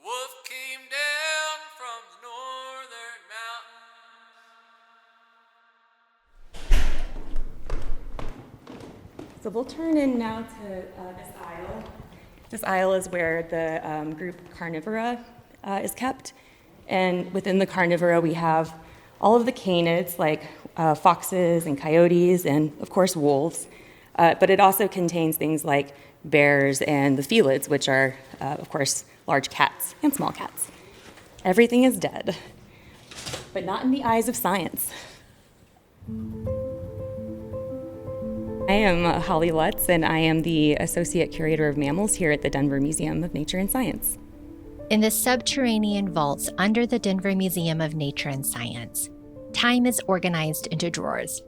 wolf came down from the northern mountains. So we'll turn in now to this aisle. This aisle is where the group Carnivora is kept. And within the Carnivora, we have all of the canids, like foxes and coyotes, and of course wolves. But it also contains things like bears and the felids, which are, of course, large cats and small cats. Everything is dead, but not in the eyes of science. I am Holly Lutz, and I am the Associate Curator of Mammals here at the Denver Museum of Nature and Science. In the subterranean vaults under the Denver Museum of Nature and Science, time is organized into drawers.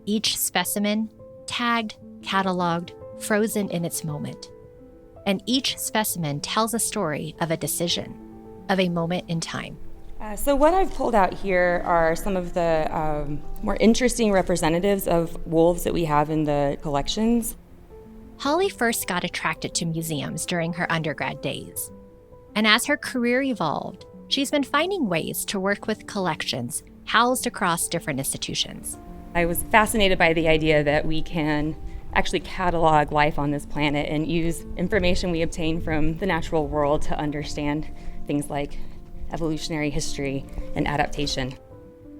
Each specimen tagged, cataloged, frozen in its moment. And each specimen tells a story of a decision, of a moment in time. So what I've pulled out here are some of the more interesting representatives of wolves that we have in the collections. Holly first got attracted to museums during her undergrad days. And as her career evolved, she's been finding ways to work with collections housed across different institutions. I was fascinated by the idea that we can actually catalog life on this planet and use information we obtain from the natural world to understand things like evolutionary history and adaptation.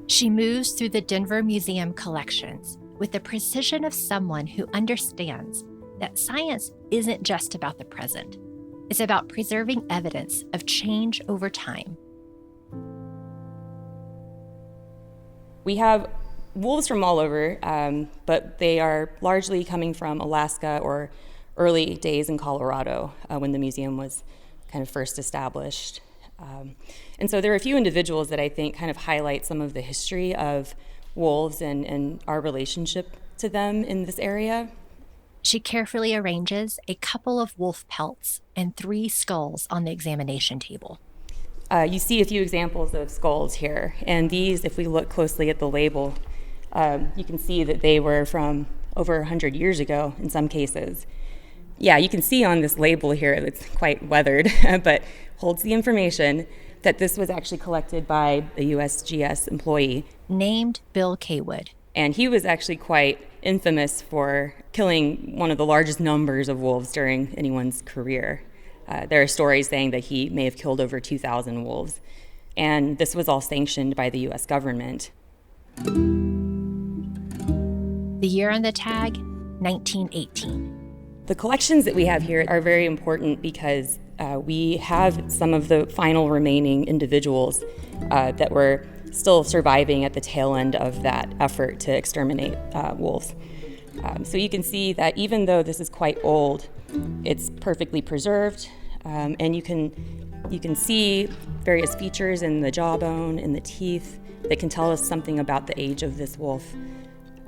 She moves through the Denver Museum collections with the precision of someone who understands that science isn't just about the present. It's about preserving evidence of change over time. We have wolves from all over, but they are largely coming from Alaska or early days in Colorado when the museum was kind of first established. And so there are a few individuals that I think kind of highlight some of the history of wolves and our relationship to them in this area. She carefully arranges a couple of wolf pelts and 3 skulls on the examination table. You see a few examples of skulls here, and these, if we look closely at the label, you can see that they were from over 100 years ago in some cases. Yeah, you can see on this label here, it's quite weathered, but holds the information that this was actually collected by a USGS employee named Bill Kaywood. And he was actually quite infamous for killing one of the largest numbers of wolves during anyone's career. There are stories saying that he may have killed over 2,000 wolves. And this was all sanctioned by the US government. The year on the tag, 1918. The collections that we have here are very important because we have some of the final remaining individuals that were still surviving at the tail end of that effort to exterminate wolves. So you can see that even though this is quite old, it's perfectly preserved, and you can see various features in the jawbone, in the teeth, that can tell us something about the age of this wolf.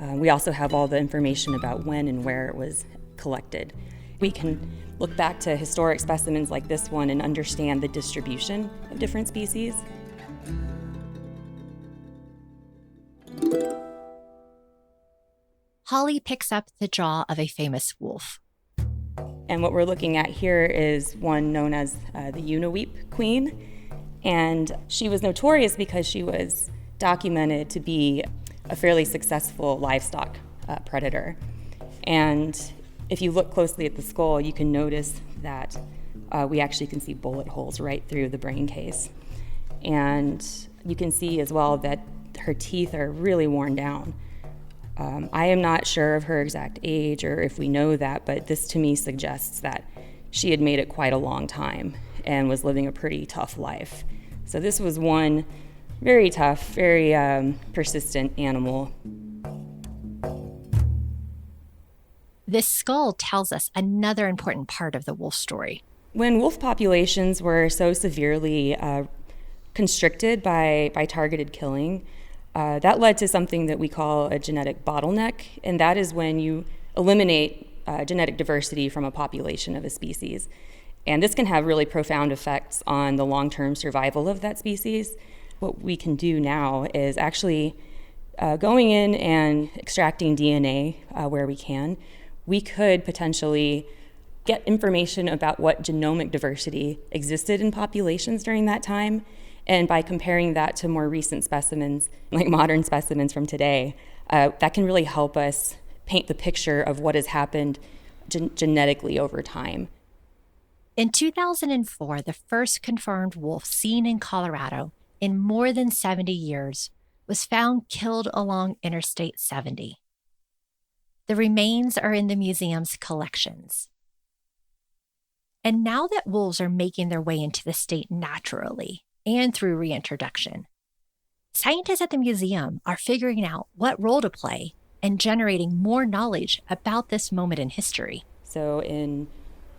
We also have all the information about when and where it was collected. We can look back to historic specimens like this one and understand the distribution of different species. Holly picks up the jaw of a famous wolf. And what we're looking at here is one known as the Unaweep Queen. And she was notorious because she was documented to be a fairly successful livestock predator. And if you look closely at the skull, you can notice that we actually can see bullet holes right through the brain case. And you can see as well that her teeth are really worn down. I am not sure of her exact age or if we know that, but this to me suggests that she had made it quite a long time and was living a pretty tough life. So this was one very tough, very persistent animal. This skull tells us another important part of the wolf story. When wolf populations were so severely constricted by targeted killing, that led to something that we call a genetic bottleneck, and that is when you eliminate genetic diversity from a population of a species. And this can have really profound effects on the long-term survival of that species. What we can do now is actually going in and extracting DNA where we can. We could potentially get information about what genomic diversity existed in populations during that time. And by comparing that to more recent specimens, like modern specimens from today, that can really help us paint the picture of what has happened genetically over time. In 2004, the first confirmed wolf seen in Colorado in more than 70 years was found killed along Interstate 70. The remains are in the museum's collections. And now that wolves are making their way into the state naturally and through reintroduction, scientists at the museum are figuring out what role to play and generating more knowledge about this moment in history. So in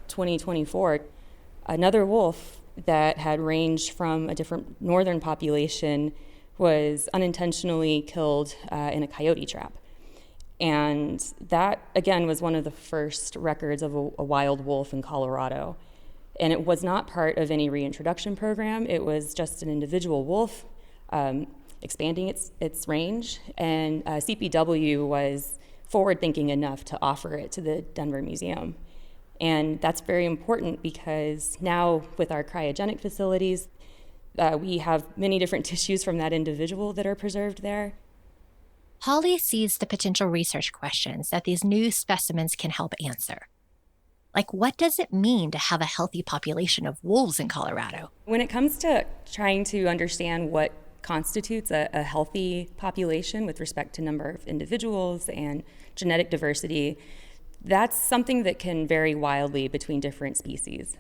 2024, another wolf that had ranged from a different northern population was unintentionally killed in a coyote trap. And that, again, was one of the first records of a wild wolf in Colorado. And it was not part of any reintroduction program. It was just an individual wolf expanding its range. And CPW was forward-thinking enough to offer it to the Denver Museum. And that's very important because now with our cryogenic facilities, we have many different tissues from that individual that are preserved there. Holly sees the potential research questions that these new specimens can help answer. Like, what does it mean to have a healthy population of wolves in Colorado? When it comes to trying to understand what constitutes a healthy population with respect to number of individuals and genetic diversity, that's something that can vary wildly between different species.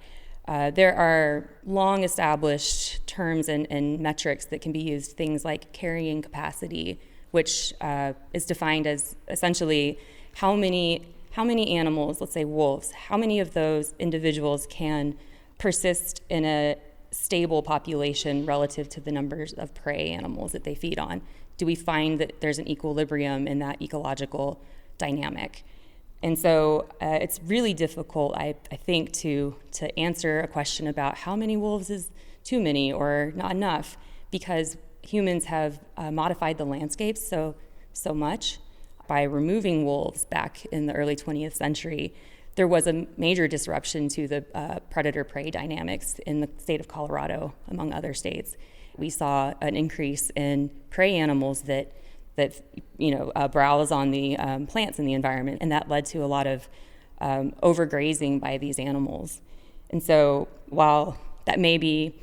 There are long established terms and metrics that can be used, things like carrying capacity, which is defined as essentially how many animals, let's say wolves, how many of those individuals can persist in a stable population relative to the numbers of prey animals that they feed on? Do we find that there's an equilibrium in that ecological dynamic? And so it's really difficult, I think, to answer a question about how many wolves is too many or not enough, because humans have modified the landscapes so much. By removing wolves back in the early 20th century, there was a major disruption to the predator-prey dynamics in the state of Colorado, among other states. We saw an increase in prey animals that browse on the plants in the environment, and that led to a lot of overgrazing by these animals. And so while that may be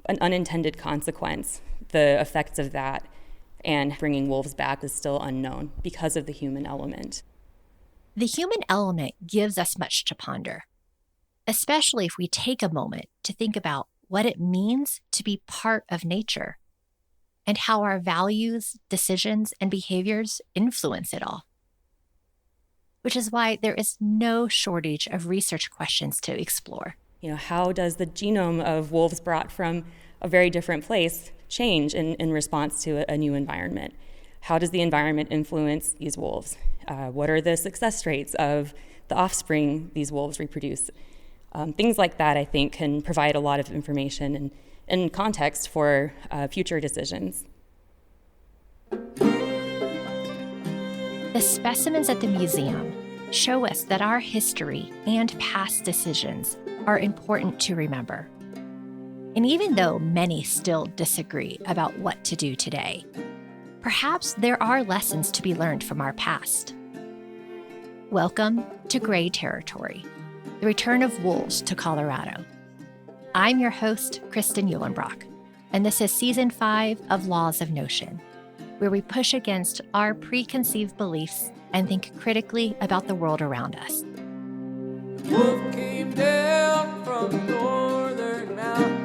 an unintended consequence, the effects of that and bringing wolves back is still unknown because of the human element. The human element gives us much to ponder, especially if we take a moment to think about what it means to be part of nature and how our values, decisions, and behaviors influence it all. Which is why there is no shortage of research questions to explore. How does the genome of wolves brought from a very different place change in response to a new environment? How does the environment influence these wolves? What are the success rates of the offspring these wolves reproduce? Things like that, I think, can provide a lot of information and context for future decisions. The specimens at the museum show us that our history and past decisions are important to remember. And even though many still disagree about what to do today, perhaps there are lessons to be learned from our past. Welcome to Gray Territory, the return of wolves to Colorado. I'm your host, Kristen Eulenbrock, and this is Season 5 of Laws of Notion, where we push against our preconceived beliefs and think critically about the world around us. Wolf came down from the northern mountain,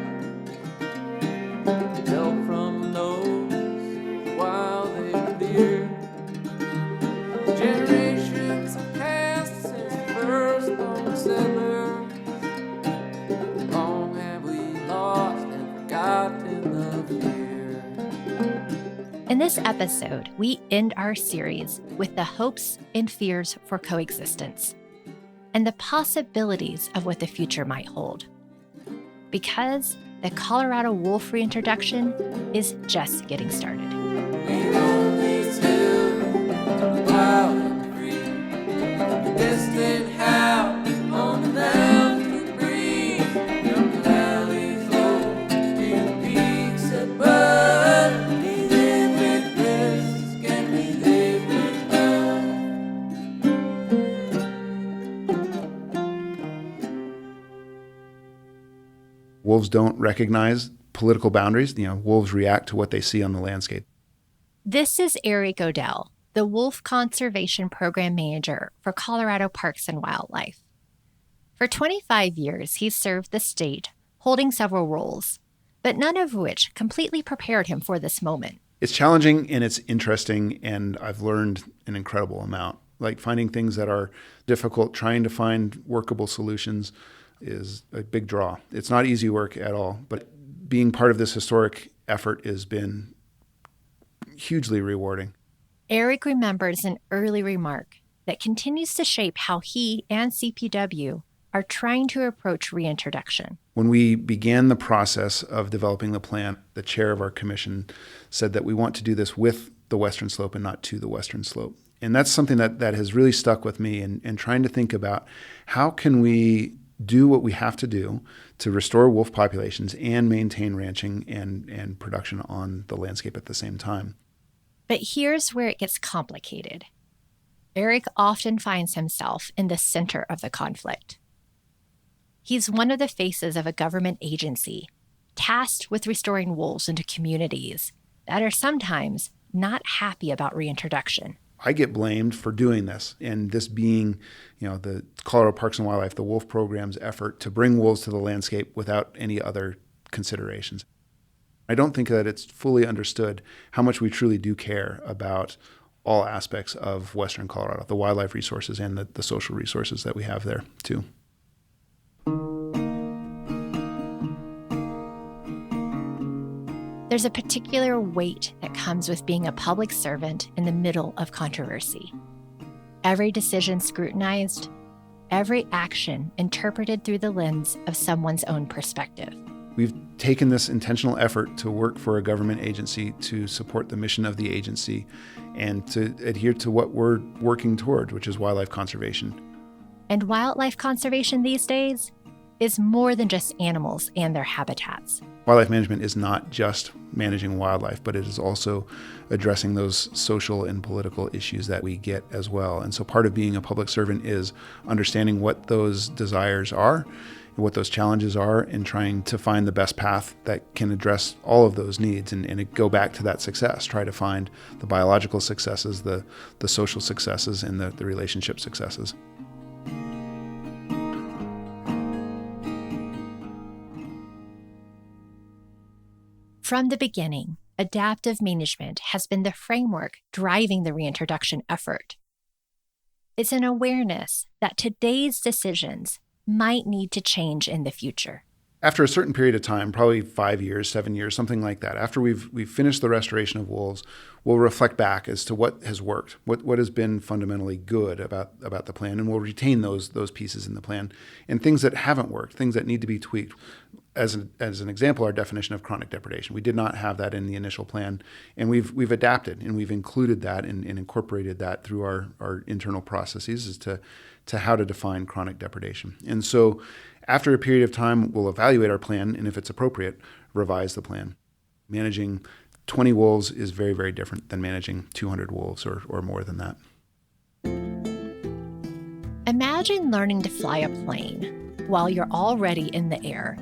fell from those while they were dear. Generations have passed since the first lone settler. Long have we lost and forgotten the fear. In this episode, we end our series with the hopes and fears for coexistence and the possibilities of what the future might hold. Because the Colorado wolf reintroduction is just getting started. We roam these hills, wild and free, distant howl on the mountain. Wolves don't recognize political boundaries. Wolves react to what they see on the landscape. This is Eric Odell, the Wolf Conservation Program Manager for Colorado Parks and Wildlife. For 25 years, he's served the state, holding several roles, but none of which completely prepared him for this moment. It's challenging and it's interesting, and I've learned an incredible amount. Like finding things that are difficult, trying to find workable solutions is a big draw. It's not easy work at all, but being part of this historic effort has been hugely rewarding. Eric remembers an early remark that continues to shape how he and CPW are trying to approach reintroduction. When we began the process of developing the plan, the chair of our commission said that we want to do this with the Western Slope and not to the Western Slope. And that's something that has really stuck with me, and trying to think about how can we do what we have to do to restore wolf populations and maintain ranching and production on the landscape at the same time. But here's where it gets complicated. Eric often finds himself in the center of the conflict. He's one of the faces of a government agency tasked with restoring wolves into communities that are sometimes not happy about reintroduction. I get blamed for doing this, and this being, the Colorado Parks and Wildlife, the wolf program's effort to bring wolves to the landscape without any other considerations. I don't think that it's fully understood how much we truly do care about all aspects of Western Colorado, the wildlife resources and the social resources that we have there too. There's a particular weight that comes with being a public servant in the middle of controversy. Every decision scrutinized, every action interpreted through the lens of someone's own perspective. We've taken this intentional effort to work for a government agency to support the mission of the agency and to adhere to what we're working toward, which is wildlife conservation. And wildlife conservation these days is more than just animals and their habitats. Wildlife management is not just managing wildlife, but it is also addressing those social and political issues that we get as well. And so part of being a public servant is understanding what those desires are, what those challenges are, and trying to find the best path that can address all of those needs and go back to that success, try to find the biological successes, the social successes, and the relationship successes. From the beginning, adaptive management has been the framework driving the reintroduction effort. It's an awareness that today's decisions might need to change in the future. After a certain period of time, probably 5 years, 7 years, something like that, after we've finished the restoration of wolves, we'll reflect back as to what has worked, what has been fundamentally good about the plan, and we'll retain those pieces in the plan, and things that haven't worked, things that need to be tweaked. As an example, our definition of chronic depredation. We did not have that in the initial plan, and we've adapted and we've included that and incorporated that through our internal processes as to how to define chronic depredation. And so after a period of time, we'll evaluate our plan, and if it's appropriate, revise the plan. Managing 20 wolves is very, very different than managing 200 wolves or more than that. Imagine learning to fly a plane while you're already in the air,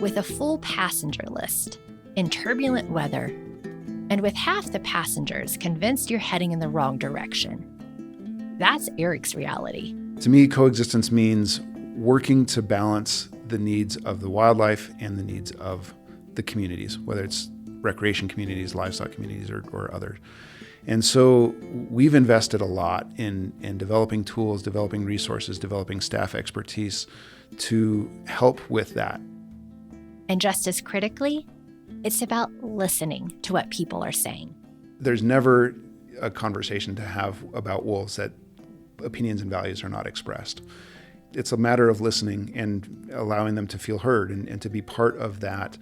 with a full passenger list, in turbulent weather, and with half the passengers convinced you're heading in the wrong direction. That's Eric's reality. To me, coexistence means working to balance the needs of the wildlife and the needs of the communities, whether it's recreation communities, livestock communities, or others. And so we've invested a lot in developing tools, developing resources, developing staff expertise to help with that. And just as critically, it's about listening to what people are saying. There's never a conversation to have about wolves that opinions and values are not expressed. It's a matter of listening and allowing them to feel heard and to be part of that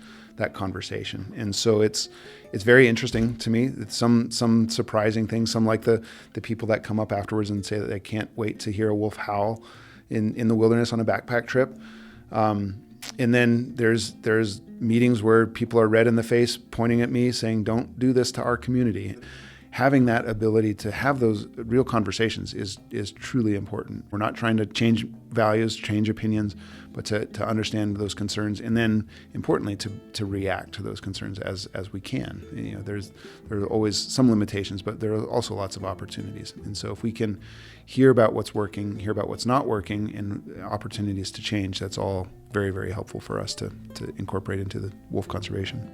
conversation. And so it's very interesting to me. It's some surprising things, some like the people that come up afterwards and say that they can't wait to hear a wolf howl in the wilderness on a backpack trip. And then there's meetings where people are red in the face pointing at me saying, don't do this to our community. having that ability to have those real conversations is truly important. We're not trying to change values, change opinions, but to understand those concerns, and then importantly to react to those concerns as we can. There are always some limitations, but there are also lots of opportunities. And so if we can hear about what's working, hear about what's not working, and opportunities to change, that's all very, very helpful for us to incorporate into the wolf conservation.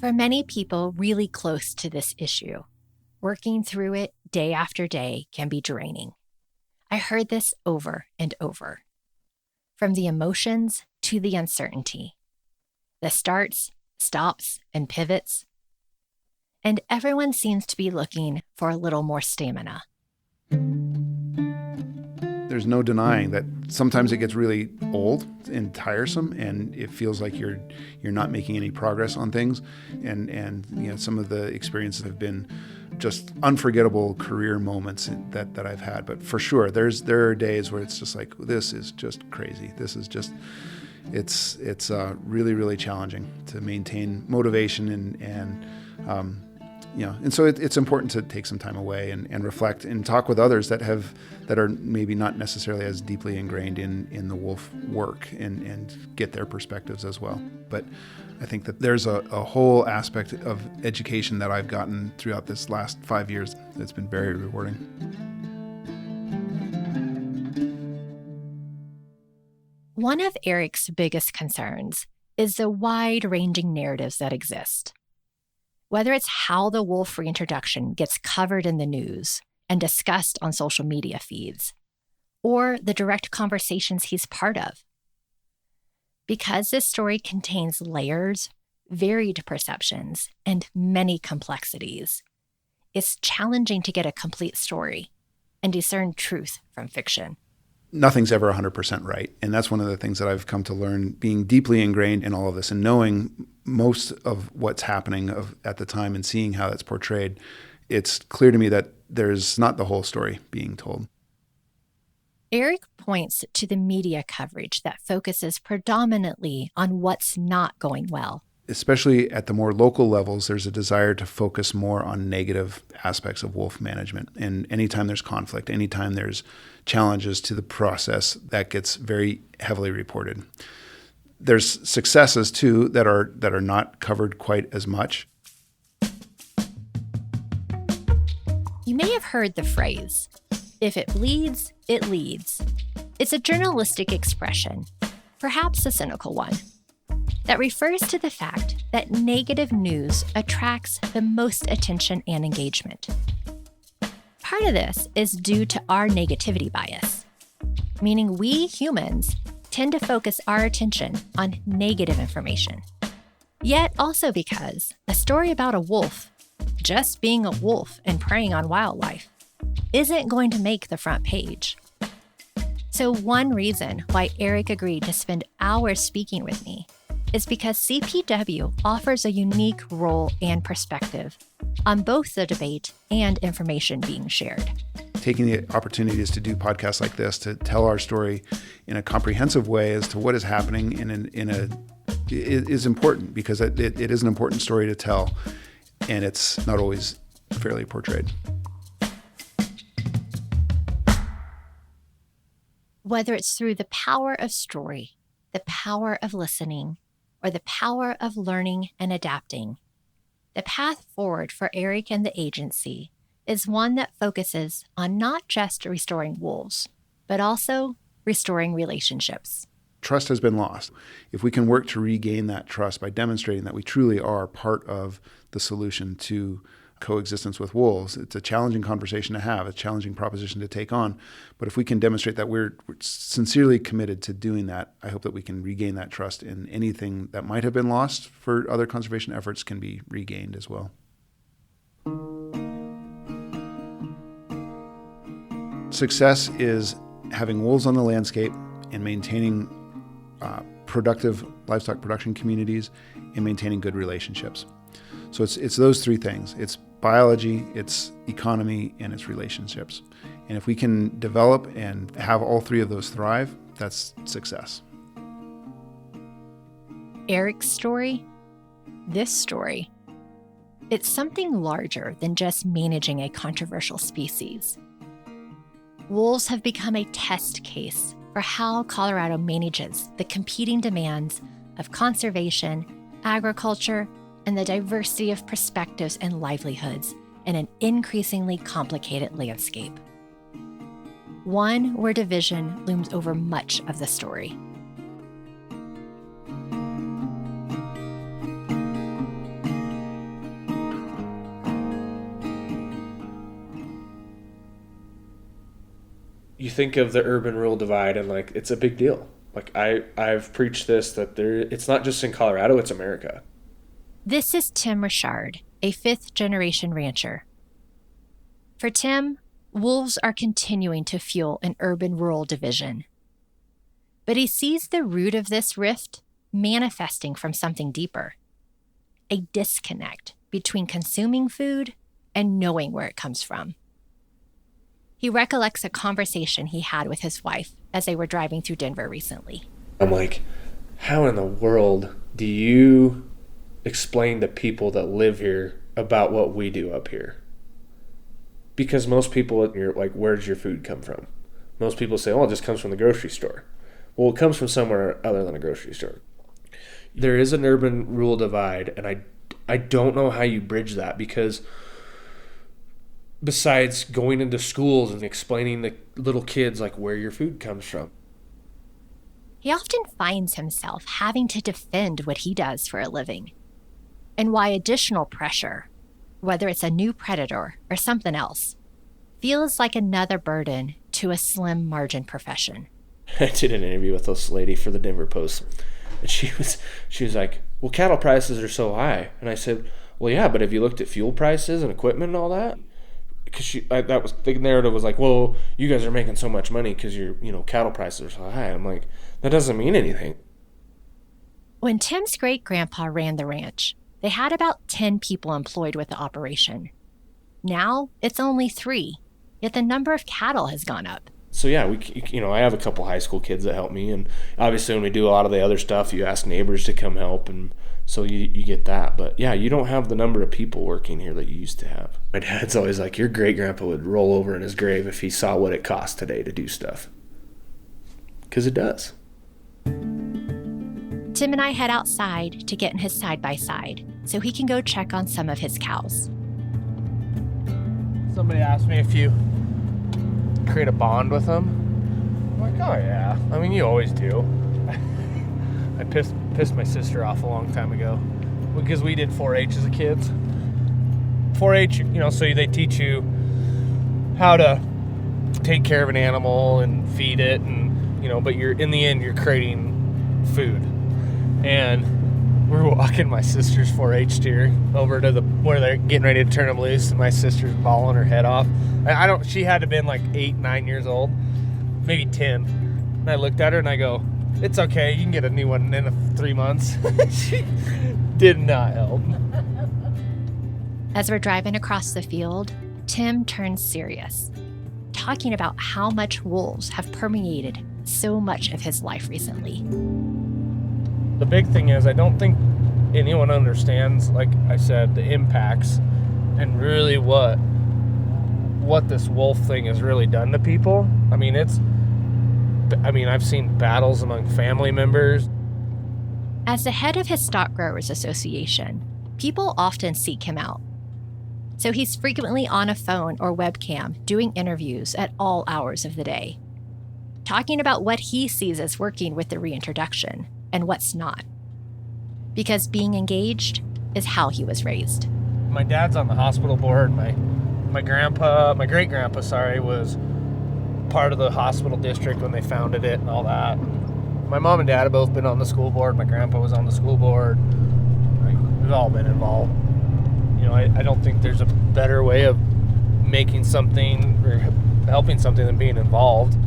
For many people really close to this issue, working through it day after day can be draining. I heard this over and over. From the emotions to the uncertainty, the starts, stops, and pivots. And everyone seems to be looking for a little more stamina. There's no denying that sometimes it gets really old and tiresome, and it feels like you're not making any progress on things. And some of the experiences have been just unforgettable career moments that I've had. But for sure, there are days where it's just like, this is just crazy. This is just it's really, really challenging to maintain motivation and so it's important to take some time away and reflect and talk with others that are maybe not necessarily as deeply ingrained in the wolf work and get their perspectives as well. But I think that there's a whole aspect of education that I've gotten throughout this last 5 years that's been very rewarding. One of Eric's biggest concerns is the wide-ranging narratives that exist. Whether it's how the wolf reintroduction gets covered in the news and discussed on social media feeds, or the direct conversations he's part of. Because this story contains layers, varied perceptions, and many complexities, it's challenging to get a complete story and discern truth from fiction. Nothing's ever 100% right. And that's one of the things that I've come to learn, being deeply ingrained in all of this and knowing most of what's happening at the time and seeing how that's portrayed. It's clear to me that there's not the whole story being told. Eric points to the media coverage that focuses predominantly on what's not going well. Especially at the more local levels, there's a desire to focus more on negative aspects of wolf management. And anytime there's conflict, anytime there's challenges to the process, that gets very heavily reported. There's successes too that are not covered quite as much. You may have heard the phrase, "If it bleeds, it leads." It's a journalistic expression, perhaps a cynical one, that refers to the fact that negative news attracts the most attention and engagement. Part of this is due to our negativity bias, meaning we humans tend to focus our attention on negative information. Yet also because a story about a wolf, just being a wolf and preying on wildlife, isn't going to make the front page. So one reason why Eric agreed to spend hours speaking with me is because CPW offers a unique role and perspective on both the debate and information being shared. Taking the opportunities to do podcasts like this, to tell our story in a comprehensive way as to what is happening is important, because it is an important story to tell, and it's not always fairly portrayed. Whether it's through the power of story, the power of listening, or the power of learning and adapting, the path forward for Eric and the agency is one that focuses on not just restoring wolves, but also restoring relationships. Trust has been lost. If we can work to regain that trust by demonstrating that we truly are part of the solution to coexistence with wolves, it's a challenging conversation to have, a challenging proposition to take on. But if we can demonstrate that we're sincerely committed to doing that, I hope that we can regain that trust, and anything that might have been lost for other conservation efforts can be regained as well. Success is having wolves on the landscape and maintaining productive livestock production communities and maintaining good relationships. So it's those three things. It's biology, it's economy, and it's relationships. And if we can develop and have all three of those thrive, that's success. Eric's story, this story, it's something larger than just managing a controversial species. Wolves have become a test case for how Colorado manages the competing demands of conservation, agriculture, and the diversity of perspectives and livelihoods in an increasingly complicated landscape. One where division looms over much of the story. You think of the urban-rural divide and like it's a big deal. Like I've preached this that it's not just in Colorado, it's America. This is Tim Richard, a fifth-generation rancher. For Tim, wolves are continuing to fuel an urban-rural division. But he sees the root of this rift manifesting from something deeper, a disconnect between consuming food and knowing where it comes from. He recollects a conversation he had with his wife as they were driving through Denver recently. I'm like, how in the world do you explain to people that live here about what we do up here? Because most people, you're like, where does your food come from? Most people say, oh, it just comes from the grocery store. Well, it comes from somewhere other than a grocery store. There is an urban-rural divide, and I don't know how you bridge that, because besides going into schools and explaining to little kids like where your food comes from. He often finds himself having to defend what he does for a living, and why additional pressure, whether it's a new predator or something else, feels like another burden to a slim margin profession. I did an interview with this lady for the Denver Post, and she was like, well, cattle prices are so high. And I said, well, yeah, but have you looked at fuel prices and equipment and all that? Because that was the narrative was like, well, you guys are making so much money because cattle prices are so high. I'm like, that doesn't mean anything. When Tim's great-grandpa ran the ranch, they had about 10 people employed with the operation. Now it's only 3, yet the number of cattle has gone up. So yeah, I have a couple high school kids that help me, and obviously when we do a lot of the other stuff, you ask neighbors to come help, and so you get that. But yeah, you don't have the number of people working here that you used to have. My dad's always like, your great-grandpa would roll over in his grave if he saw what it costs today to do stuff. Because it does. Tim and I head outside to get in his side-by-side so he can go check on some of his cows. Somebody asked me if you create a bond with them. I'm like, oh yeah. I mean, you always do. I pissed my sister off a long time ago because we did 4-H as a kids. 4-H, so they teach you how to take care of an animal and feed it, and but in the end you're creating food. And we're walking my sister's 4-H steer over to where they're getting ready to turn them loose, and my sister's bawling her head off. She had to have been like 8, 9 years old, maybe 10. And I looked at her and I go, it's okay, you can get a new one in 3 months. She did not help. As we're driving across the field, Tim turns serious, talking about how much wolves have permeated so much of his life recently. The big thing is I don't think anyone understands, like I said, the impacts and really what this wolf thing has really done to people. I've seen battles among family members. As the head of his Stock Growers Association, people often seek him out. So he's frequently on a phone or webcam doing interviews at all hours of the day, talking about what he sees as working with the reintroduction and what's not. Because being engaged is how he was raised. My dad's on the hospital board. My great-grandpa, was part of the hospital district when they founded it and all that. My mom and dad have both been on the school board. My grandpa was on the school board. We've all been involved. I don't think there's a better way of making something or helping something than being involved.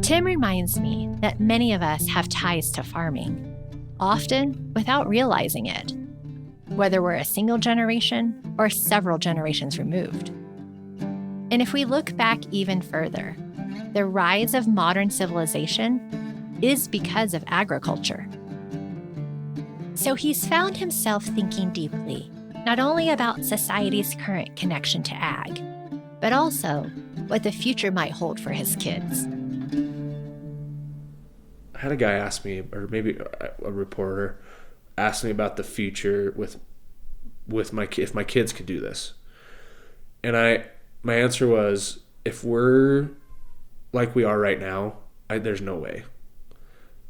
Tim reminds me that many of us have ties to farming, often without realizing it, whether we're a single generation or several generations removed. And if we look back even further, The rise of modern civilization is because of agriculture. So he's found himself thinking deeply, not only about society's current connection to ag, but also what the future might hold for his kids. I had a guy ask me, or maybe a reporter asked me about the future with if my kids could do this. And my answer was, if we're like we are right now, there's no way.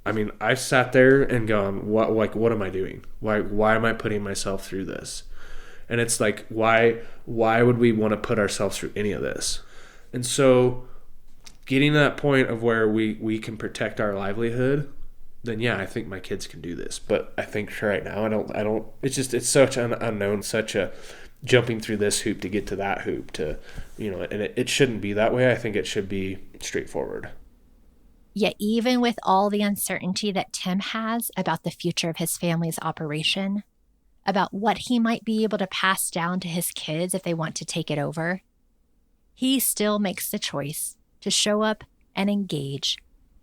I mean, I've sat there and gone, what am I doing? Why am I putting myself through this? And it's like, why would we want to put ourselves through any of this? And so getting to that point of where we can protect our livelihood, then yeah, I think my kids can do this. But I think right now, I don't, it's such an unknown, such a jumping through this hoop to get to that hoop to, and it shouldn't be that way. I think it should be straightforward. Yet even with all the uncertainty that Tim has about the future of his family's operation, about what he might be able to pass down to his kids if they want to take it over, he still makes the choice to show up and engage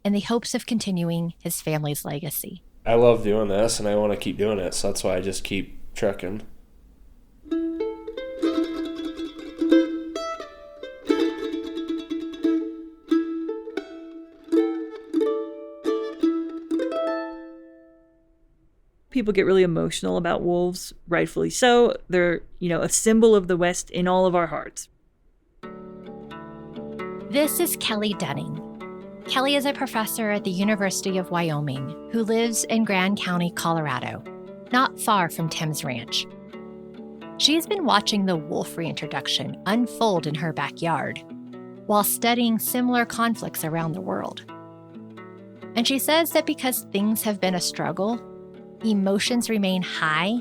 in the hopes of continuing his family's legacy. I love doing this and I want to keep doing it, so that's why I just keep trucking. People get really emotional about wolves, rightfully so. They're, a symbol of the West in all of our hearts. This is Kelly Dunning. Kelly is a professor at the University of Wyoming who lives in Grand County, Colorado, not far from Tim's ranch. She's been watching the wolf reintroduction unfold in her backyard while studying similar conflicts around the world. And she says that because things have been a struggle, emotions remain high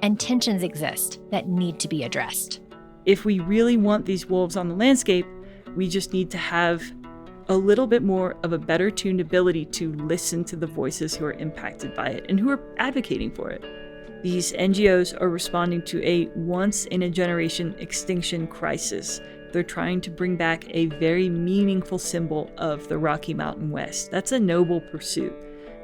and tensions exist that need to be addressed. If we really want these wolves on the landscape, we just need to have a little bit more of a better tuned ability to listen to the voices who are impacted by it and who are advocating for it. These NGOs are responding to a once-in-a-generation extinction crisis. They're trying to bring back a very meaningful symbol of the Rocky Mountain West. That's a noble pursuit.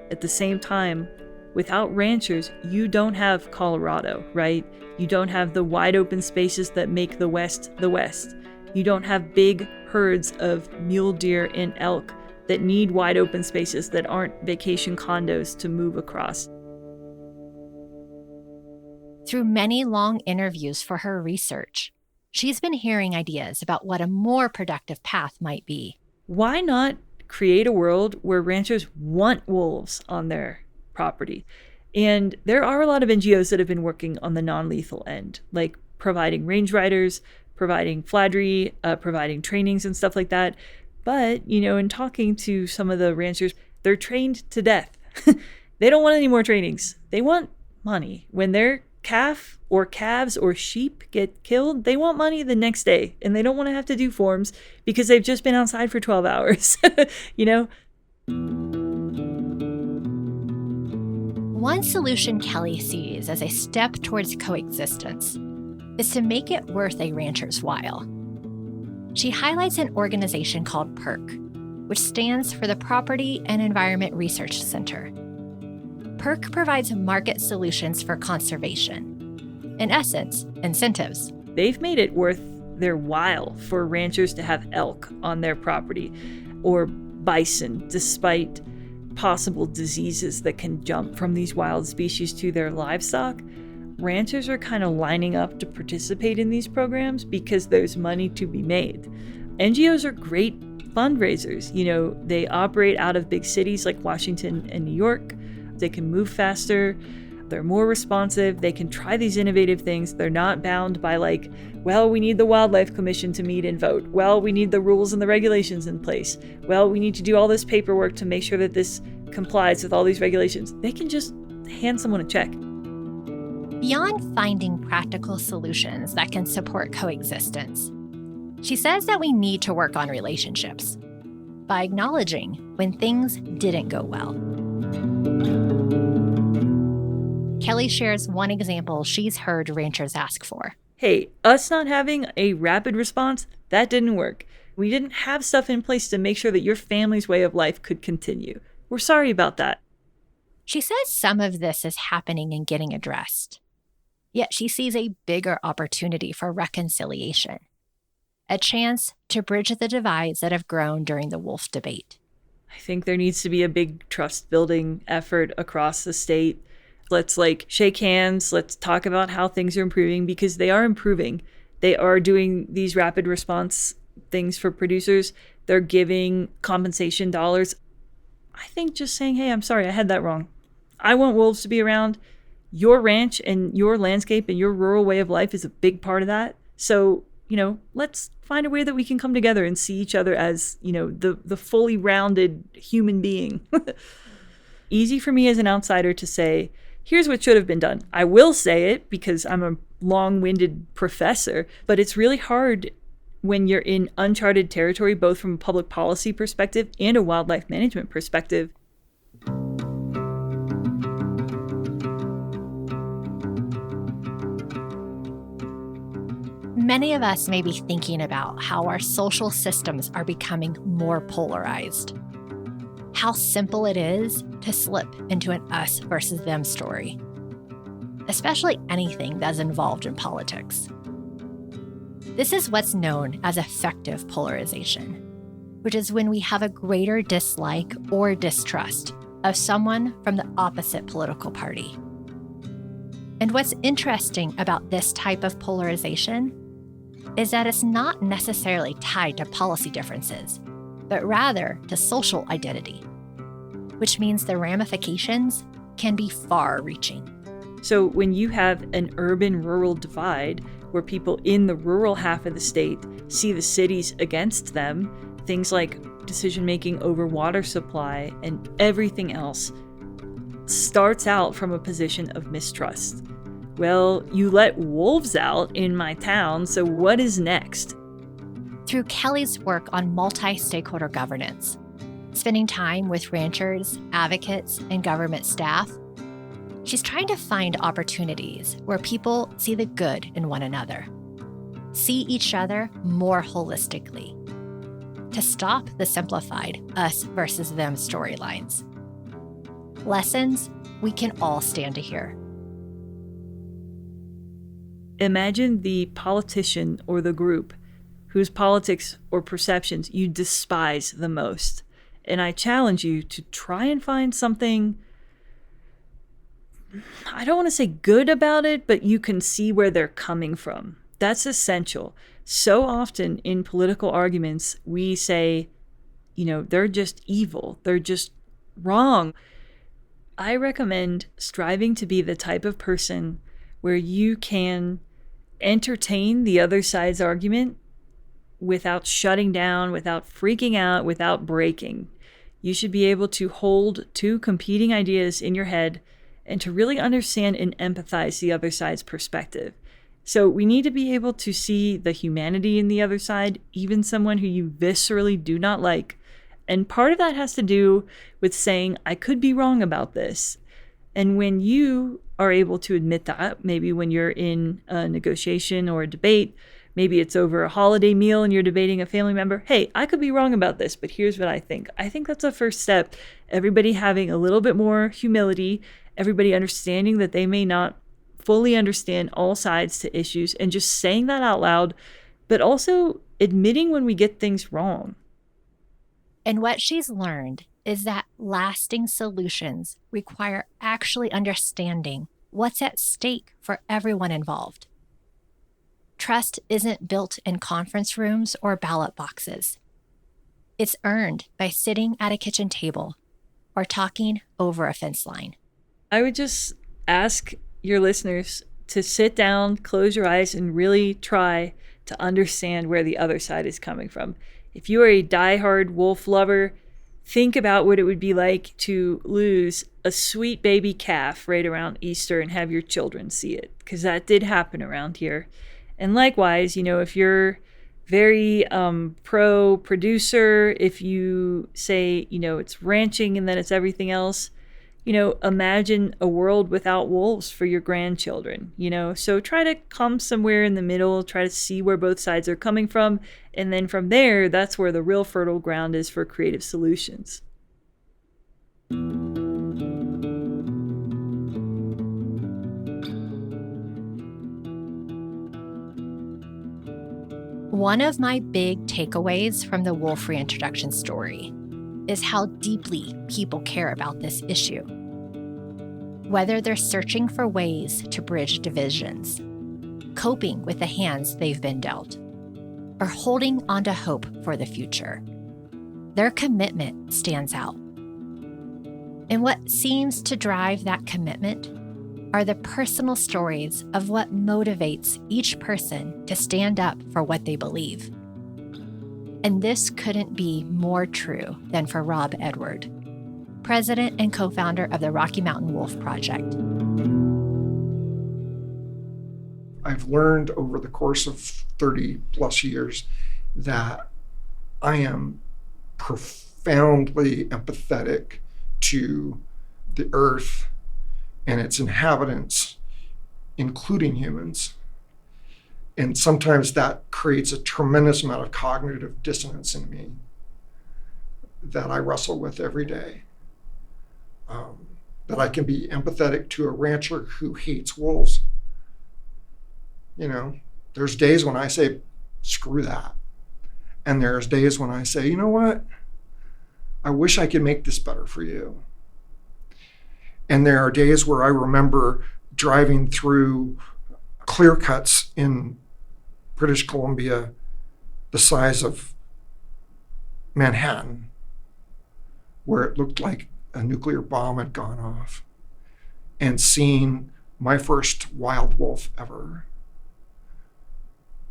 At the same time, without ranchers, you don't have Colorado, right? You don't have the wide open spaces that make the West the West. You don't have big herds of mule deer and elk that need wide open spaces that aren't vacation condos to move across. Through many long interviews for her research, she's been hearing ideas about what a more productive path might be. Why not create a world where ranchers want wolves on their property? And there are a lot of NGOs that have been working on the non-lethal end, like providing range riders, providing fladry, providing trainings and stuff like that. But, in talking to some of the ranchers, they're trained to death. They don't want any more trainings. They want money. When their calf or calves or sheep get killed, they want money the next day. And they don't want to have to do forms because they've just been outside for 12 hours, One solution Kelly sees as a step towards coexistence is to make it worth a rancher's while. She highlights an organization called PERC, which stands for the Property and Environment Research Center. PERC provides market solutions for conservation. In essence, incentives. They've made it worth their while for ranchers to have elk on their property or bison, despite possible diseases that can jump from these wild species to their livestock. Ranchers are kind of lining up to participate in these programs because there's money to be made. NGOs are great fundraisers. They operate out of big cities like Washington and New York. They can move faster. They're more responsive. They can try these innovative things. They're not bound by we need the Wildlife Commission to meet and vote. Well, we need the rules and the regulations in place. Well, we need to do all this paperwork to make sure that this complies with all these regulations. They can just hand someone a check. Beyond finding practical solutions that can support coexistence, she says that we need to work on relationships by acknowledging when things didn't go well. Kelly shares one example she's heard ranchers ask for. hey, us not having a rapid response, that didn't work. We didn't have stuff in place to make sure that your family's way of life could continue. We're sorry about that. She says some of this is happening and getting addressed. Yet she sees a bigger opportunity for reconciliation, a chance to bridge the divides that have grown during the wolf debate. I think there needs to be a big trust building effort across the state. Let's shake hands. Let's talk about how things are improving, because they are improving. They are doing these rapid response things for producers. They're giving compensation dollars. I think just saying, hey, I'm sorry, I had that wrong. I want wolves to be around. Your ranch and your landscape and your rural way of life is a big part of that. So, let's find a way that we can come together and see each other as, the fully rounded human being. Easy for me as an outsider to say, here's what should have been done. I will say it because I'm a long-winded professor, but it's really hard when you're in uncharted territory, both from a public policy perspective and a wildlife management perspective. Many of us may be thinking about how our social systems are becoming more polarized. How simple it is to slip into an us versus them story, especially anything that's involved in politics. This is what's known as affective polarization, which is when we have a greater dislike or distrust of someone from the opposite political party. And what's interesting about this type of polarization is that it's not necessarily tied to policy differences, but rather to social identity, which means the ramifications can be far-reaching. So when you have an urban-rural divide where people in the rural half of the state see the cities against them, things like decision-making over water supply and everything else starts out from a position of mistrust. Well, you let wolves out in my town, so what is next? Through Kelly's work on multi-stakeholder governance, spending time with ranchers, advocates, and government staff, she's trying to find opportunities where people see the good in one another, see each other more holistically, to stop the simplified us versus them storylines. Lessons we can all stand to hear. Imagine the politician or the group whose politics or perceptions you despise the most. And I challenge you to try and find something, I don't want to say good about it, but you can see where they're coming from. That's essential. So often in political arguments, we say, they're just evil. They're just wrong. I recommend striving to be the type of person where you can entertain the other side's argument without shutting down, without freaking out, without breaking. You should be able to hold two competing ideas in your head and to really understand and empathize the other side's perspective. So we need to be able to see the humanity in the other side, even someone who you viscerally do not like. And part of that has to do with saying, I could be wrong about this. And when you are able to admit that, maybe when you're in a negotiation or a debate, maybe it's over a holiday meal and you're debating a family member, hey, I could be wrong about this, but here's what I think. I think that's a first step. Everybody having a little bit more humility, everybody understanding that they may not fully understand all sides to issues, and just saying that out loud, but also admitting when we get things wrong. And what she's learned is that lasting solutions require actually understanding what's at stake for everyone involved. Trust isn't built in conference rooms or ballot boxes. It's earned by sitting at a kitchen table or talking over a fence line. I would just ask your listeners to sit down, close your eyes, and really try to understand where the other side is coming from. If you are a diehard wolf lover, think about what it would be like to lose a sweet baby calf right around Easter and have your children see it, because that did happen around here. And likewise, if you're very pro-producer, if you say, it's ranching and then it's everything else, imagine a world without wolves for your grandchildren, So try to come somewhere in the middle, try to see where both sides are coming from. And then from there, that's where the real fertile ground is for creative solutions. One of my big takeaways from the wolf reintroduction story is how deeply people care about this issue. Whether they're searching for ways to bridge divisions, coping with the hands they've been dealt, or holding onto hope for the future, their commitment stands out. And what seems to drive that commitment are the personal stories of what motivates each person to stand up for what they believe. And this couldn't be more true than for Rob Edward, president and co-founder of the Rocky Mountain Wolf Project. I've learned over the course of 30 plus years that I am profoundly empathetic to the earth and its inhabitants, including humans. And sometimes that creates a tremendous amount of cognitive dissonance in me that I wrestle with every day. That I can be empathetic to a rancher who hates wolves. There's days when I say, screw that. And there's days when I say, you know what? I wish I could make this better for you. And there are days where I remember driving through clear cuts in British Columbia the size of Manhattan, where it looked like a nuclear bomb had gone off, and seeing my first wild wolf ever,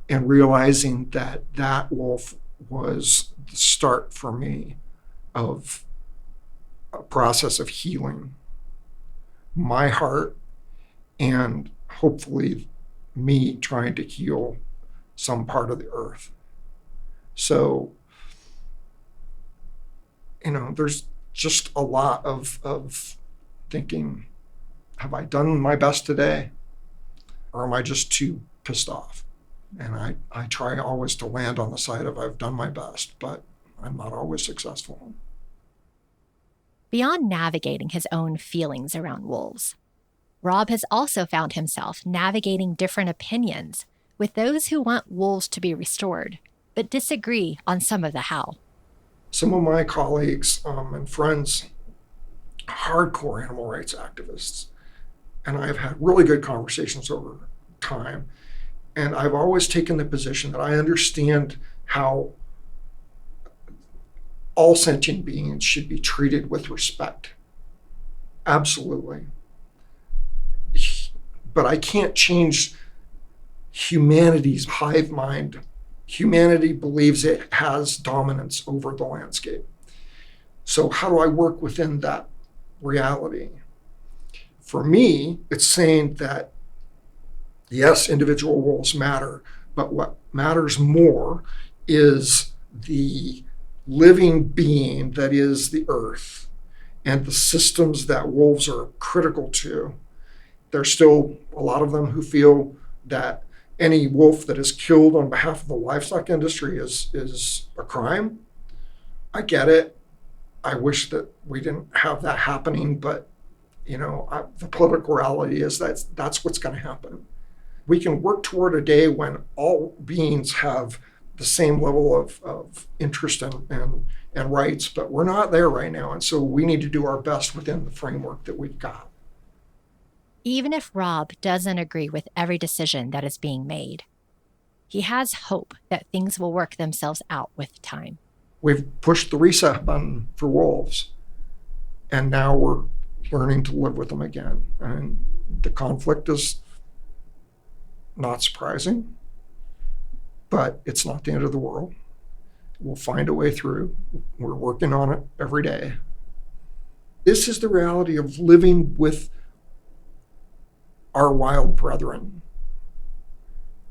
and realizing that that wolf was the start for me of a process of healing my heart, and hopefully me trying to heal some part of the earth. So, there's just a lot of thinking, have I done my best today? Or am I just too pissed off? And I try always to land on the side of I've done my best, but I'm not always successful. Beyond navigating his own feelings around wolves, Rob has also found himself navigating different opinions with those who want wolves to be restored, but disagree on some of the how. Some of my colleagues and friends, hardcore animal rights activists, and I've had really good conversations over time. And I've always taken the position that I understand how all sentient beings should be treated with respect. Absolutely. But I can't change humanity's hive mind. Humanity believes it has dominance over the landscape. So how do I work within that reality? For me, it's saying that, yes, individual wolves matter, but what matters more is the living being that is the earth and the systems that wolves are critical to. There's still a lot of them who feel that any wolf that is killed on behalf of the livestock industry is a crime. I get it. I wish that we didn't have that happening, but the political reality is that's what's going to happen. We can work toward a day when all beings have the same level of interest and rights, but we're not there right now. And so we need to do our best within the framework that we've got. Even if Rob doesn't agree with every decision that is being made, he has hope that things will work themselves out with time. We've pushed the reset button for wolves, and now we're learning to live with them again. And the conflict is not surprising, but it's not the end of the world. We'll find a way through. We're working on it every day. This is the reality of living with our wild brethren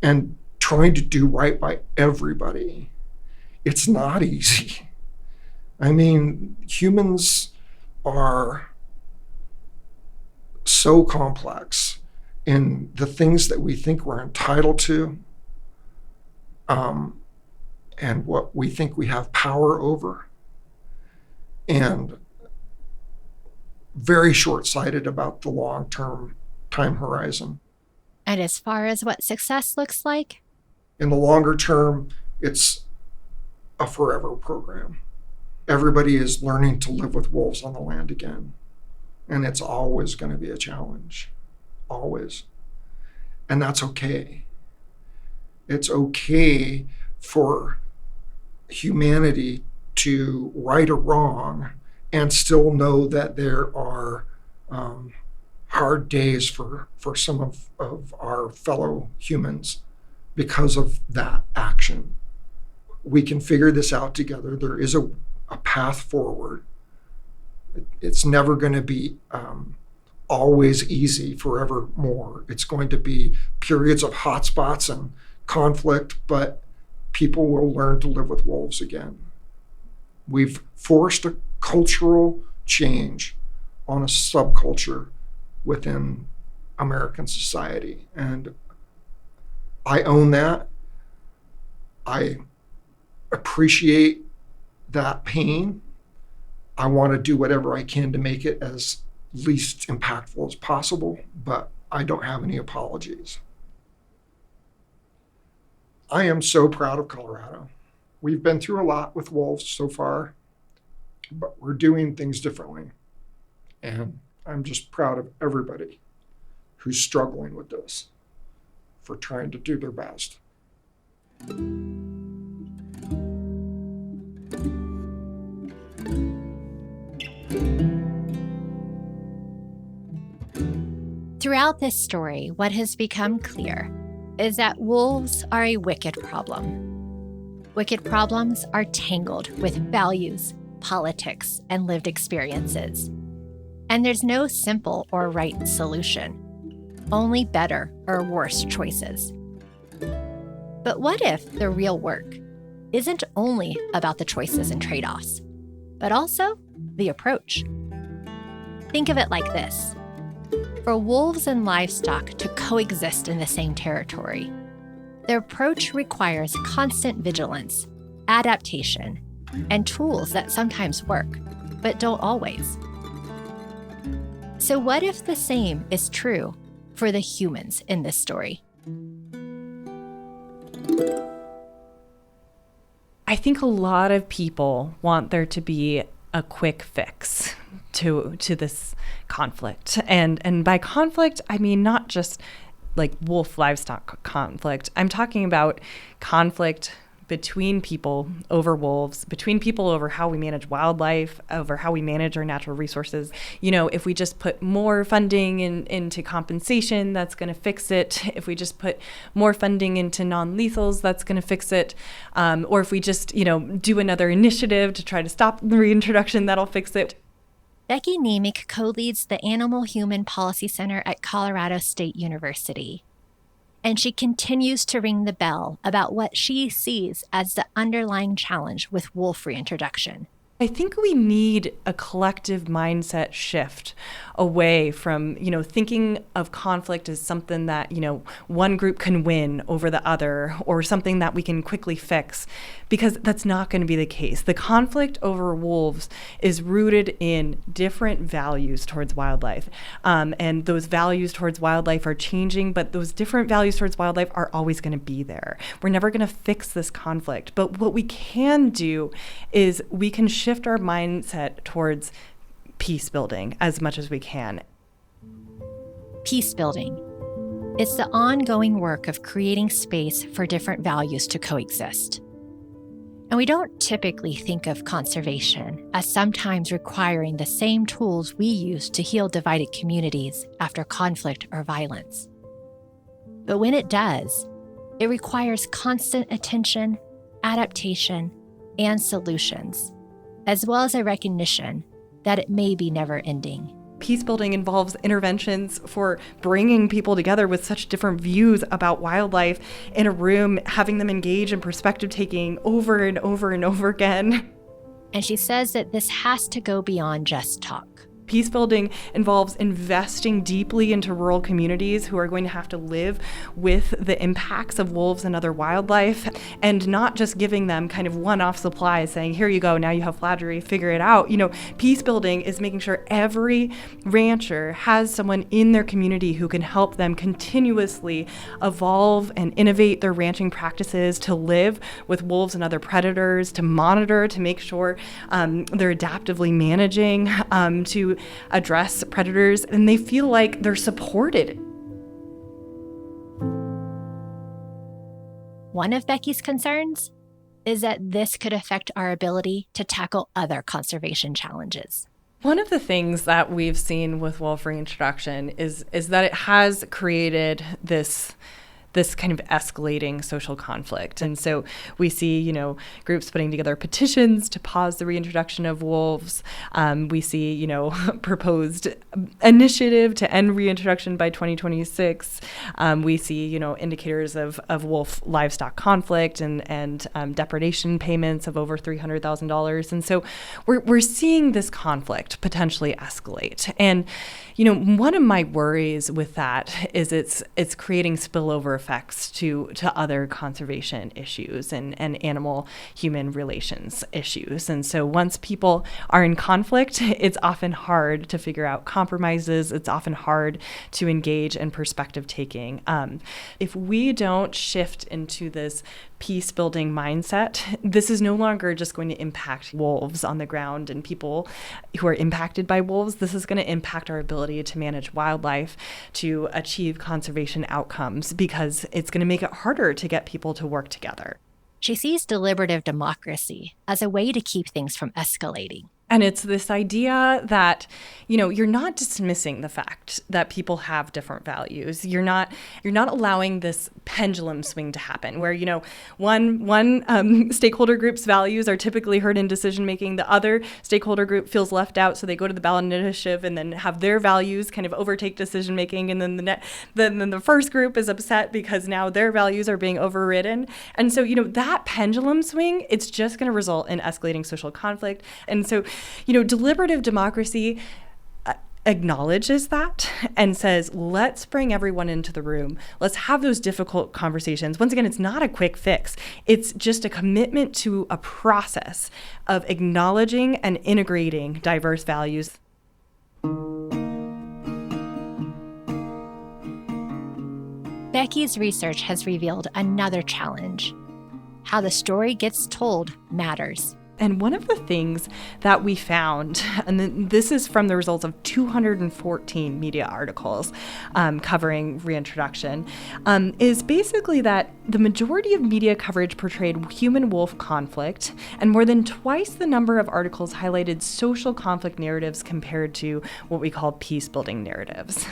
and trying to do right by everybody. It's not easy. I mean, humans are so complex in the things that we think we're entitled to, and what we think we have power over, and very short-sighted about the long-term time horizon. And as far as what success looks like, In the longer term, it's a forever program. Everybody is learning to live with wolves on the land again. And it's always going to be a challenge. Always. And that's okay. It's okay for humanity to right a wrong and still know that there are hard days for some of our fellow humans because of that action. We can figure this out together. There is a path forward. It's never going to be always easy forevermore. It's going to be periods of hotspots and conflict, but people will learn to live with wolves again. We've forced a cultural change on a subculture within American society, and I own that. I appreciate that pain. I want to do whatever I can to make it as least impactful as possible, but I don't have any apologies. I am so proud of Colorado. We've been through a lot with wolves so far, but we're doing things differently. And I'm just proud of everybody who's struggling with this for trying to do their best. throughout this story, what has become clear is that wolves are a wicked problem. Wicked problems are tangled with values, politics, and lived experiences. And there's no simple or right solution, only better or worse choices. But what if the real work isn't only about the choices and trade-offs, but also the approach? Think of it like this. For wolves and livestock to coexist in the same territory, the approach requires constant vigilance, adaptation, and tools that sometimes work, but don't always. So what if the same is true for the humans in this story? I think a lot of people want there to be a quick fix to this conflict. And by conflict, I mean not just like wolf livestock conflict. I'm talking about conflict between people over wolves, between people over how we manage wildlife, over how we manage our natural resources. You know, if we just put more funding into compensation, that's going to fix it. If we just put more funding into non-lethals, that's going to fix it. Or if we just, do another initiative to try to stop the reintroduction, that'll fix it. Becky Nemick co-leads the Animal Human Policy Center at Colorado State University. And she continues to ring the bell about what she sees as the underlying challenge with wolf reintroduction. I think we need a collective mindset shift away from, thinking of conflict as something that, one group can win over the other or something that we can quickly fix, because that's not going to be the case. The conflict over wolves is rooted in different values towards wildlife. And those values towards wildlife are changing, but those different values towards wildlife are always going to be there. We're never going to fix this conflict. But what we can do is we can shift our mindset towards peace building as much as we can. Peace building. It's the ongoing work of creating space for different values to coexist. And we don't typically think of conservation as sometimes requiring the same tools we use to heal divided communities after conflict or violence. But when it does, it requires constant attention, adaptation, and solutions, as well as a recognition that it may be never ending. Peace building involves interventions for bringing people together with such different views about wildlife in a room, having them engage in perspective taking over and over and over again. And she says that this has to go beyond just talk. Peace building involves investing deeply into rural communities who are going to have to live with the impacts of wolves and other wildlife, and not just giving them kind of one-off supplies saying, here you go, now you have flattery, figure it out. Peace building is making sure every rancher has someone in their community who can help them continuously evolve and innovate their ranching practices to live with wolves and other predators, to monitor, to make sure they're adaptively managing, to address predators, and they feel like they're supported. One of Becky's concerns is that this could affect our ability to tackle other conservation challenges. One of the things that we've seen with wolf reintroduction is that it has created this kind of escalating social conflict. And so we see, groups putting together petitions to pause the reintroduction of wolves. We see, proposed initiative to end reintroduction by 2026. We see, indicators of wolf livestock conflict and depredation payments of over $300,000. And so we're seeing this conflict potentially escalate. And, one of my worries with that is it's creating spillover effects to other conservation issues and animal-human relations issues. And so once people are in conflict, it's often hard to figure out compromises. It's often hard to engage in perspective taking. If we don't shift into this peace-building mindset, this is no longer just going to impact wolves on the ground and people who are impacted by wolves. This is going to impact our ability to manage wildlife, to achieve conservation outcomes, because it's going to make it harder to get people to work together. She sees deliberative democracy as a way to keep things from escalating. And it's this idea that, you're not dismissing the fact that people have different values. You're not allowing this pendulum swing to happen where, one stakeholder group's values are typically heard in decision making. The other stakeholder group feels left out, so they go to the ballot initiative and then have their values kind of overtake decision making. And then then the first group is upset because now their values are being overridden. And so, that pendulum swing, it's just going to result in escalating social conflict. And so, deliberative democracy acknowledges that and says, let's bring everyone into the room. Let's have those difficult conversations. Once again, it's not a quick fix. It's just a commitment to a process of acknowledging and integrating diverse values. Becky's research has revealed another challenge. How the story gets told matters. And one of the things that we found, and this is from the results of 214 media articles covering reintroduction, is basically that the majority of media coverage portrayed human-wolf conflict, and more than twice the number of articles highlighted social conflict narratives compared to what we call peace-building narratives.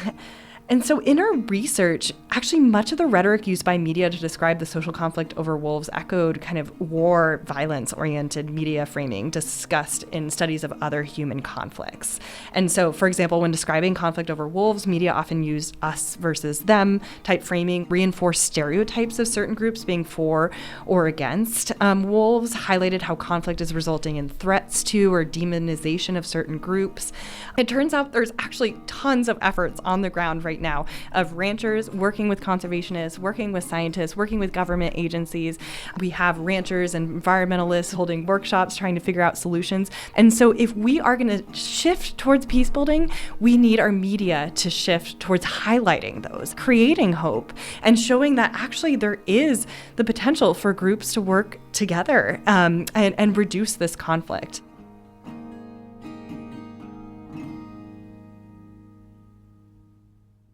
And so in our research, actually much of the rhetoric used by media to describe the social conflict over wolves echoed kind of war, violence-oriented media framing discussed in studies of other human conflicts. And so, for example, when describing conflict over wolves, media often used us versus them type framing, reinforced stereotypes of certain groups being for or against wolves, highlighted how conflict is resulting in threats to or demonization of certain groups. It turns out there's actually tons of efforts on the ground right now of ranchers working with conservationists, working with scientists, working with government agencies. We have ranchers and environmentalists holding workshops trying to figure out solutions. And so if we are going to shift towards peace building, we need our media to shift towards highlighting those, creating hope, and showing that actually there is the potential for groups to work together and reduce this conflict.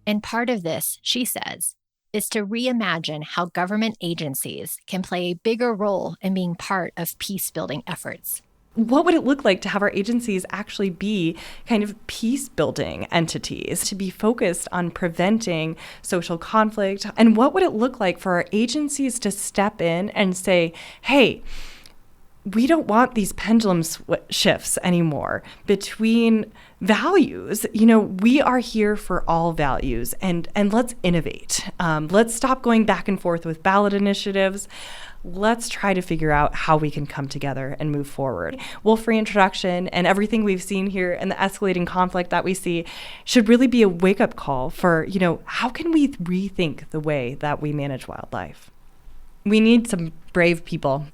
And part of this, she says, is to reimagine how government agencies can play a bigger role in being part of peace-building efforts. What would it look like to have our agencies actually be kind of peace-building entities, to be focused on preventing social conflict? And what would it look like for our agencies to step in and say, hey, we don't want these pendulum shifts anymore between values. We are here for all values, and let's innovate. Let's stop going back and forth with ballot initiatives. let's try to figure out how we can come together and move forward. Wolf reintroduction and everything we've seen here and the escalating conflict that we see should really be a wake-up call for, how can we rethink the way that we manage wildlife? We need some brave people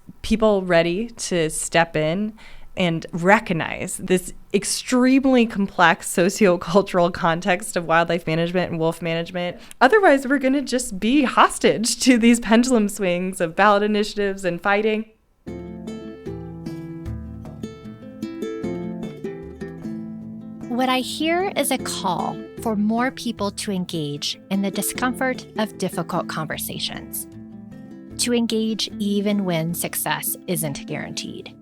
ready to step in and recognize this extremely complex sociocultural context of wildlife management and wolf management. Otherwise, we're going to just be hostage to these pendulum swings of ballot initiatives and fighting. What I hear is a call for more people to engage in the discomfort of difficult conversations, to engage even when success isn't guaranteed.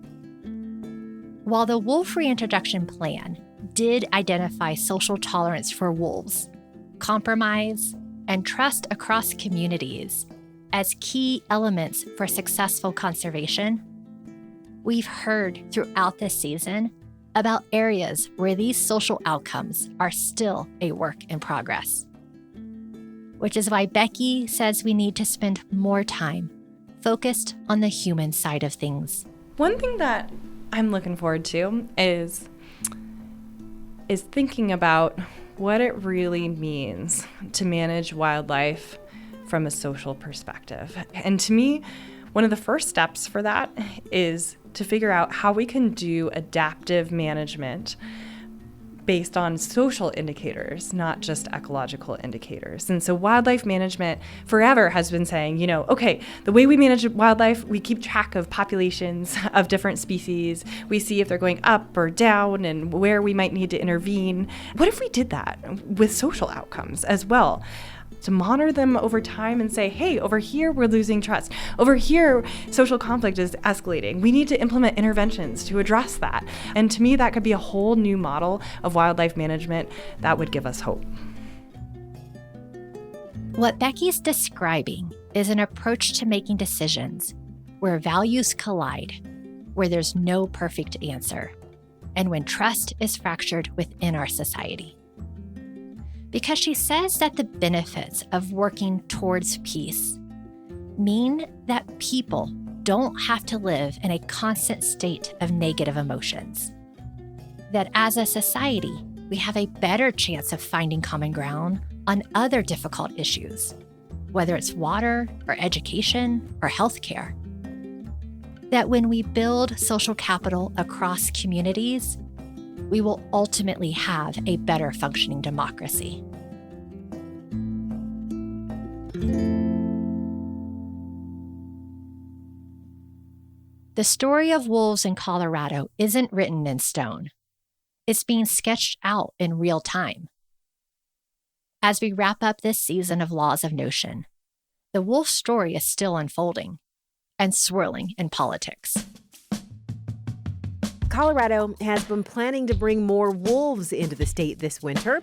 While the wolf reintroduction plan did identify social tolerance for wolves, compromise, and trust across communities as key elements for successful conservation, we've heard throughout this season about areas where these social outcomes are still a work in progress. Which is why Becky says we need to spend more time focused on the human side of things. One thing that I'm looking forward to is thinking about what it really means to manage wildlife from a social perspective. And to me, one of the first steps for that is to figure out how we can do adaptive management based on social indicators, not just ecological indicators. And so wildlife management forever has been saying, okay, the way we manage wildlife, we keep track of populations of different species. We see if they're going up or down and where we might need to intervene. What if we did that with social outcomes as well? To monitor them over time and say, hey, over here we're losing trust. Over here, social conflict is escalating. We need to implement interventions to address that. And to me, that could be a whole new model of wildlife management that would give us hope. What Becky's describing is an approach to making decisions where values collide, where there's no perfect answer, and when trust is fractured within our society. Because she says that the benefits of working towards peace mean that people don't have to live in a constant state of negative emotions. That as a society, we have a better chance of finding common ground on other difficult issues, whether it's water or education or healthcare. That when we build social capital across communities, we will ultimately have a better functioning democracy. The story of wolves in Colorado isn't written in stone. It's being sketched out in real time. As we wrap up this season of Laws of Notion, the wolf story is still unfolding and swirling in politics. Colorado has been planning to bring more wolves into the state this winter,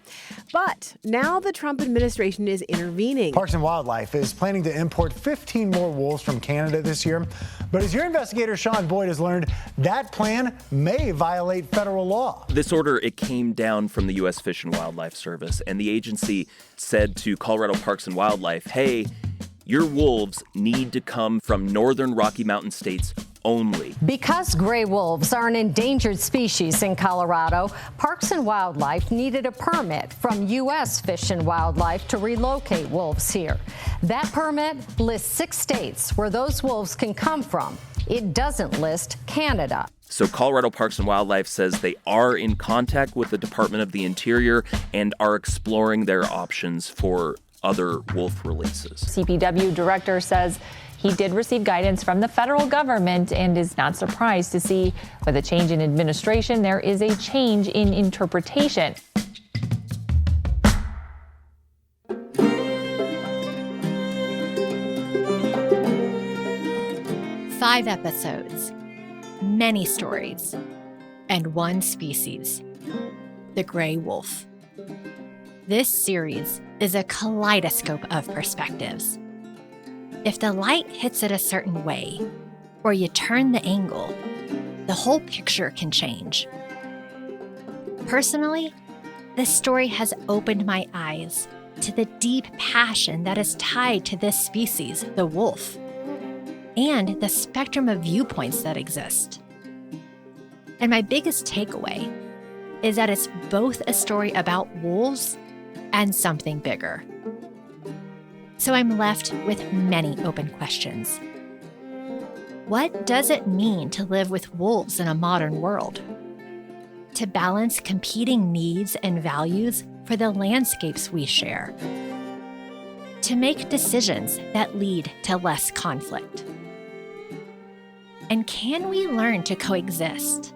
but now the Trump administration is intervening. Parks and Wildlife is planning to import 15 more wolves from Canada this year. But as your investigator Sean Boyd has learned, that plan may violate federal law. This order, it came down from the U.S. Fish and Wildlife Service, and the agency said to Colorado Parks and Wildlife, hey, your wolves need to come from northern Rocky Mountain states only. Because gray wolves are an endangered species in Colorado, Parks and Wildlife needed a permit from U.S. Fish and Wildlife to relocate wolves here. That permit lists 6 states where those wolves can come from. It doesn't list Canada. So Colorado Parks and Wildlife says they are in contact with the Department of the Interior and are exploring their options for other wolf releases. CPW director says he did receive guidance from the federal government and is not surprised to see with a change in administration, there is a change in interpretation. Five episodes, many stories, and one species, the gray wolf. This series is a kaleidoscope of perspectives. If the light hits it a certain way, or you turn the angle, the whole picture can change. Personally, this story has opened my eyes to the deep passion that is tied to this species, the wolf. and the spectrum of viewpoints that exist. And my biggest takeaway is that it's both a story about wolves and something bigger. So I'm left with many open questions. What does it mean to live with wolves in a modern world? To balance competing needs and values for the landscapes we share? To make decisions that lead to less conflict? And can we learn to coexist,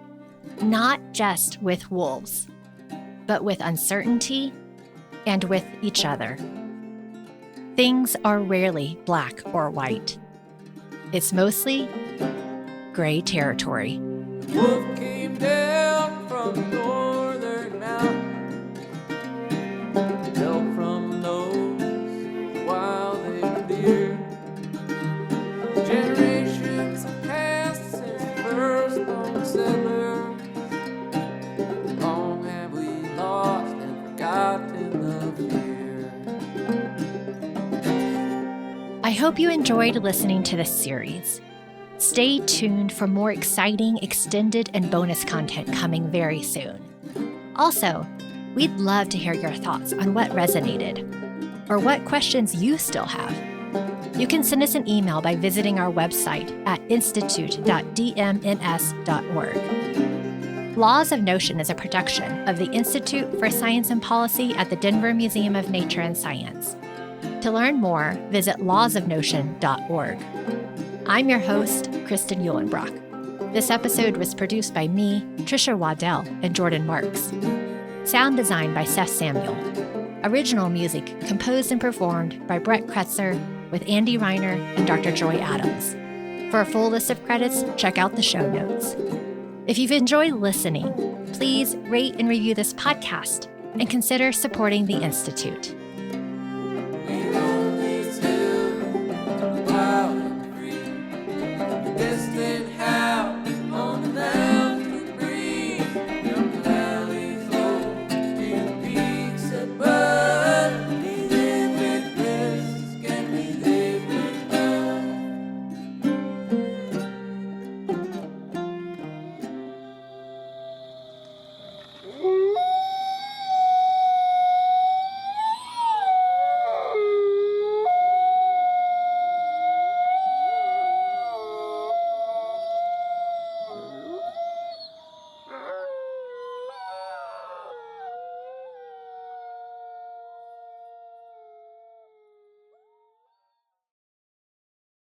not just with wolves, but with uncertainty and with each other? Things are rarely black or white. It's mostly gray territory. Wolf came down from northern mountain, fell from those while they were deer. Generations have passed since the first lone settler. Long have we lost and forgotten the fear. I hope you enjoyed listening to this series. Stay tuned for more exciting, extended, and bonus content coming very soon. Also, we'd love to hear your thoughts on what resonated, or what questions you still have. You can send us an email by visiting our website at institute.dmns.org. Laws of Notion is a production of the Institute for Science and Policy at the Denver Museum of Nature and Science. To learn more, visit lawsofnotion.org. I'm your host, Kristen Eulenbrock. This episode was produced by me, Trisha Waddell, and Jordan Marks. Sound design by Seth Samuel. Original music composed and performed by Brett Kretzer with Andy Reiner and Dr. Joy Adams. For a full list of credits, check out the show notes. If you've enjoyed listening, please rate and review this podcast and consider supporting the Institute.